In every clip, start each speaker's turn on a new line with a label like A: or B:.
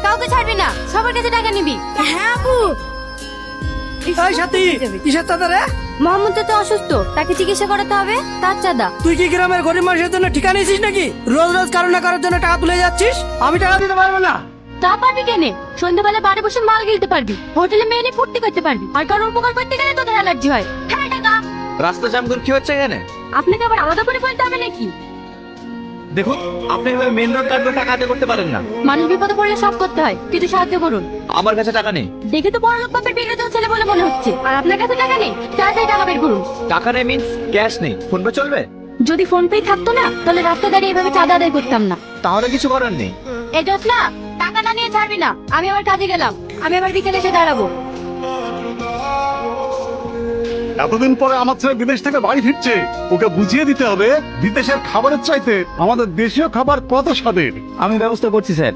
A: কাউকে ছাড়বি না, সবার কাছে টাকা নিবি। হ্যাঁ আপু।
B: এই সাথী, কিসের চাঁদা রে?
A: মোহাম্মদ তো অসুস্থ, তাকে চিকিৎসা করাতে হবে, তার চাঁদা।
B: তুই কি গ্রামের গরিব মানুষের জন্য ঠিকা নিয়েছিস নাকি? রোজ রোজ কারো না কারোর জন্য টাকা তুলে যাচ্ছিস, আমি টাকা দিতে পারবো না।
A: তা পারবি কেনে? সন্ধ্যাবেলা বাড়ি বসে মাল গিলতে পারবি, হোটেলে মেয়ে নিয়ে ফুর্তি করতে পারবি, আর কারো উপকার করতে গেলে তোদের অ্যালার্জি হয়। হ্যাঁ টাকা।
C: রাস্তা জাম করে কি হচ্ছে এখানে?
A: আপনাকে আবার আলাদা করে বলতে হবে নাকি?
C: দেখুন, আপনি এভাবে মেন রোড কাটবে টাকা আদায় করতে পারেন না।
A: মানুষ বিপদে পড়লে সব করতে হয়, কিন্তু সাহায্য করুন।
C: আমার কাছে টাকা নেই।
A: দেখে তো বড় লোক বাপের বিরোধী ছেলে বলে মনে হচ্ছে, আর আপনার কাছে টাকা নেই। তাড়াতাড়ি টাকা বের করুন।
C: টাকা নেই মিন্স ক্যাশ নেই, ফোন পে চলবে?
A: যদি ফোন পে থাকতো না, তাহলে রাস্তায় দাঁড়িয়ে এভাবে চাঁদা আদায় করতাম না।
C: তাহলে কিছু করার নেই।
A: এটা না, টাকা না নিয়ে ছাড়বি না। আমি আবার কাজে গেলাম, আমি আবার বিকেলে এসে দাঁড়াবো।
D: এতদিন পরে আমার ছেলে বিদেশ থেকে বাড়ি ফিরছে, ওকে বুঝিয়ে দিতে হবে বিদেশের খাবারের চাইতে আমাদের দেশীয় খাবার কত স্বাদের।
C: আমি ব্যবস্থা করছি স্যার।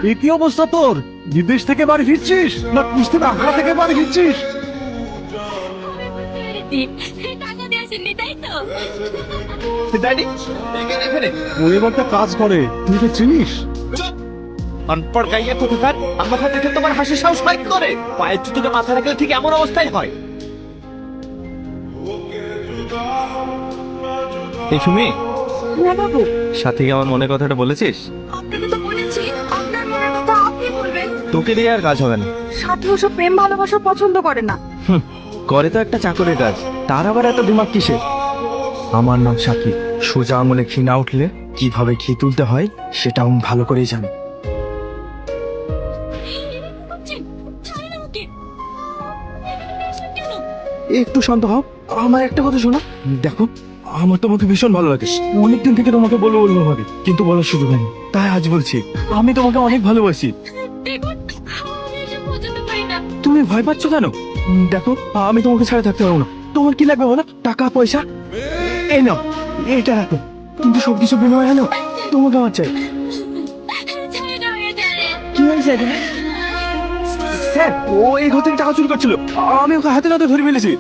D: এই কি অবস্থা তোর? বিদেশ থেকে বাড়ি ফিরছিস না কুস্তির আখড়া থেকে বাড়ি ফিরছিস?
A: টাকা দিয়ে আসেননি, তাই তো?
C: ড্যাডি, এখানে
D: ও এবার একটা কাজ করে, তুই কি চিনিস?
C: অনপড় গাইয়া কোথাকার, আমার হাতে দেখে তোমার হাসি সাহস হয় কি করে? পায়ের জুতোতে মাথা রাখলে ঠিক এমন অবস্থায় হয়। এই সুমি,
A: হ্যাঁ বাবু,
C: সাথী আমার মনের কথাটা বলেছিস?
A: আপনাকে তো বলেছি, আপনার মনের কথা আপনি বলবেন।
C: তোকে দিয়ে আর কাজ হবে না।
A: সাথী ওসব প্রেম ভালোবাসা পছন্দ করে না।
C: করে তো একটা চাকরের কাজ, তার আবার এত দিমাগ কিসে? আমার নাম সাকিব। সোজা আঙুলে ঘি না উঠলে কিভাবে ঘি তুলতে হয় সেটা আমি ভালো করেই জানি। একটু শান্ত হও, আমার একটা কথা শোনো। দেখো, আমার তোমাকে ভীষণ ভালো লাগে, অনেকদিন থেকে তোমাকে বলবো বলবো ভাবি, কিন্তু বলার সুযোগ হয়নি, তাই আজ বলছি। আমি তোমাকে অনেক ভালোবাসি। তুমি ভয় পাচ্ছ কেন? দেখো, আমি তোমাকে ছাড়া থাকতে পারবো না। তোমার কি লাগবে বলো? টাকা পয়সা এই নাও, এটা রাখো, কিন্তু সবকিছু বিনিময়ে নাও, তোমাকে আমার চাই। কি হয়েছে? স্যার, ও এই ঘর থেকে টাকা চুরি করছিল, আমি ওকে হাতে নাতে ধরে ফেলেছি।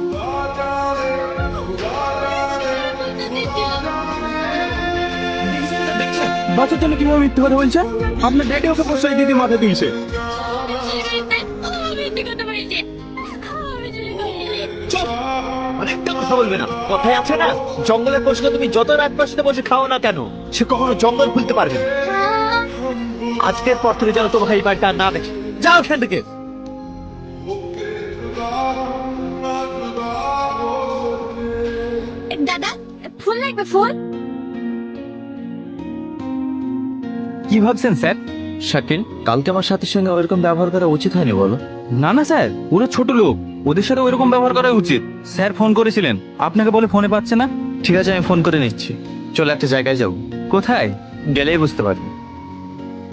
C: বাচ্চার জন্য কিভাবে মিথ্যে কথা বলছে? আপনার ড্যাডি ওকে প্রশ্রয় দিতে মাথা দিয়েছে। অনেকটা কথা বলবে না, কথাই আছে না, জঙ্গলের পশুকে তুমি যত রাত বসে বসে খাও না কেন, সে কখনো জঙ্গল খুলতে পারবে না। আজকের পর থেকে যেন তোমাকে এই বাড়িটা আর না দেখে, যাও এখান থেকে।
A: দাদা, ফুল লাগবে? ফুল?
C: কি ভাবছেন স্যার? শাকিল, কালকে আমার সাথীর সঙ্গে ওইরকম ব্যবহার করা উচিত হয়নি বলো? না না স্যার, ওরা ছোট লোক, ওদের সাথে ওইরকম ব্যবহার করা উচিত। স্যার ফোন করেছিলেন, আপনাকে বলে ফোনে পাচ্ছে না। ঠিক আছে, আমি ফোন করে নিচ্ছি। চলে একটা জায়গায় যাবো। কোথায়? গেলেই বুঝতে পারবি।